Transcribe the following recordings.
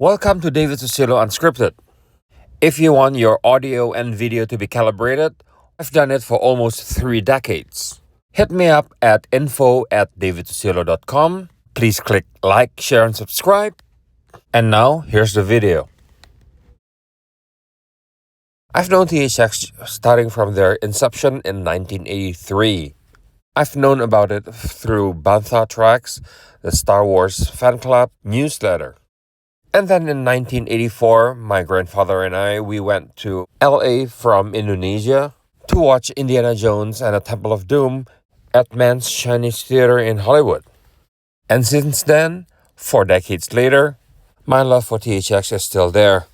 Welcome to David Susilo Unscripted. If you want your audio and video to be calibrated, I've done it for almost 3 decades. Hit me up at info@davidsusilo.com. Please click like, share, and subscribe. And now, here's the video. I've known THX starting from their inception in 1983. I've known about it through Bantha Tracks, the Star Wars fan club newsletter. And then in 1984, my grandfather and we went to LA from Indonesia to watch Indiana Jones and the Temple of Doom at Mann's Chinese Theater in Hollywood. And since then, 4 decades later, my love for THX is still there.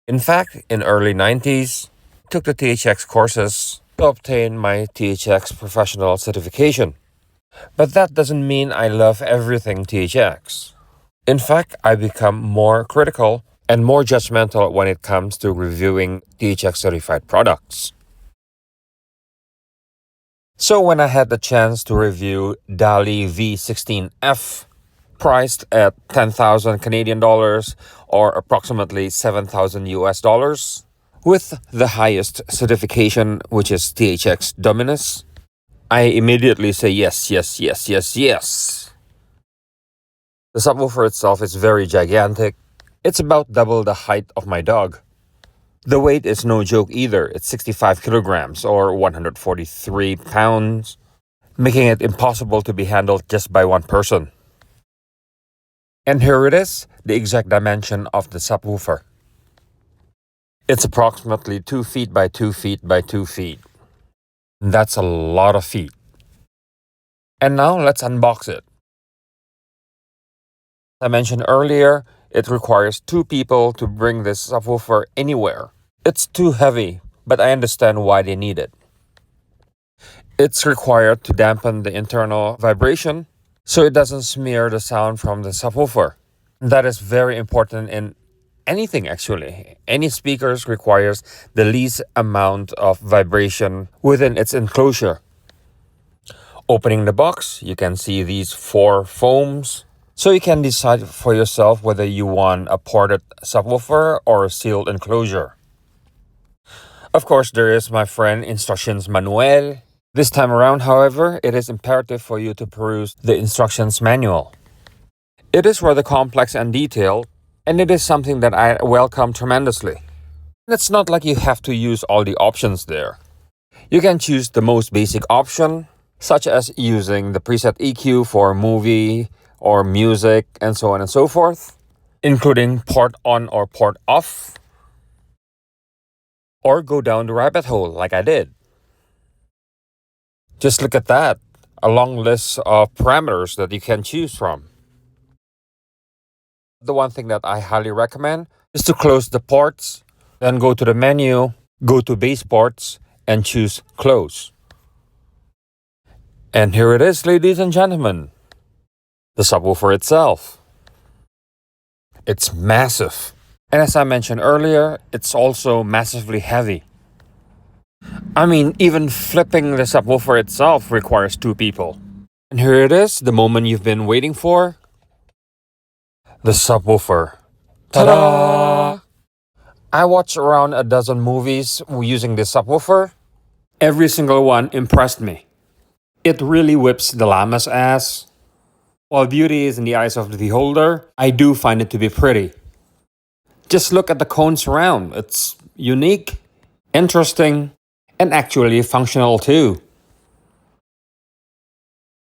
In fact, in early 90s, I took the THX courses to obtain my THX professional certification. But that doesn't mean I love everything THX. In fact, I become more critical and more judgmental when it comes to reviewing THX certified products. So when I had the chance to review Dali V16F, priced at 10,000 Canadian dollars or approximately 7,000 US dollars, with the highest certification, which is THX Dominus, I immediately say yes. The subwoofer itself is very gigantic. It's about double the height of my dog. The weight is no joke either. It's 65 kilograms or 143 pounds, making it impossible to be handled just by one person. And here it is, the exact dimension of the subwoofer. It's approximately 2 feet by 2 feet by 2 feet. That's a lot of feet. And now let's unbox it. I mentioned earlier, it requires 2 people to bring this subwoofer anywhere. It's too heavy, but I understand why they need it. It's required to dampen the internal vibration so it doesn't smear the sound from the subwoofer. That is very important in anything actually. Any speakers requires the least amount of vibration within its enclosure. Opening the box, you can see these 4 foams. So you can decide for yourself whether you want a ported subwoofer or a sealed enclosure. Of course, there is my friend instructions manual. This time around, however, it is imperative for you to peruse the instructions manual. It is rather complex and detailed, and it is something that I welcome tremendously. It's not like you have to use all the options there. You can choose the most basic option, such as using the preset EQ for movie or music and so on and so forth, including port on or port off, or go down the rabbit hole like I did. Just look at that, a long list of parameters that you can choose from. The one thing that I highly recommend is to close the ports, then go to the menu, go to base ports, and choose close. And here it is, ladies and gentlemen. The subwoofer itself. It's massive. And as I mentioned earlier, it's also massively heavy. I mean, even flipping the subwoofer itself requires 2 people. And here it is, the moment you've been waiting for. The subwoofer. Ta-da! I watched around a dozen movies using this subwoofer. Every single one impressed me. It really whips the llama's ass. While beauty is in the eyes of the beholder, I do find it to be pretty. Just look at the cone surround. It's unique, interesting, and actually functional too.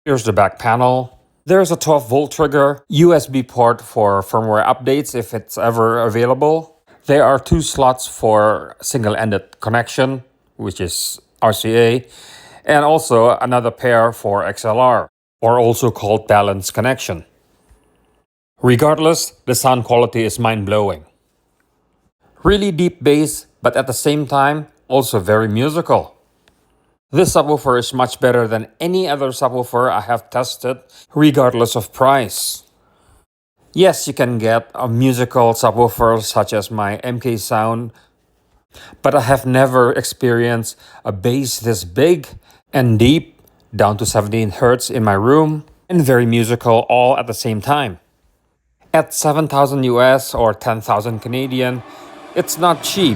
Here's the back panel. There's a 12-volt trigger, USB port for firmware updates if it's ever available. There are 2 slots for single-ended connection, which is RCA, and also another pair for XLR. Or also called balanced connection. Regardless, the sound quality is mind-blowing. Really deep bass, but at the same time, also very musical. This subwoofer is much better than any other subwoofer I have tested, regardless of price. Yes, you can get a musical subwoofer such as my MK Sound, but I have never experienced a bass this big and deep, down to 17 Hz in my room, and very musical all at the same time. At 7,000 US or 10,000 Canadian, it's not cheap.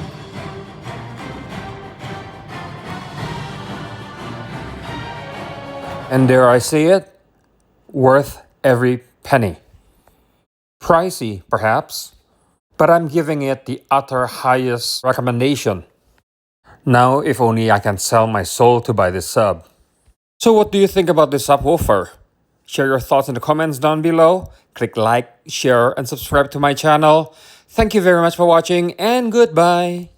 And dare I say it, worth every penny. Pricey, perhaps, but I'm giving it the utter highest recommendation. Now, if only I can sell my soul to buy this sub. So what do you think about this subwoofer? Share your thoughts in the comments down below. Click like, share, and subscribe to my channel. Thank you very much for watching, and goodbye!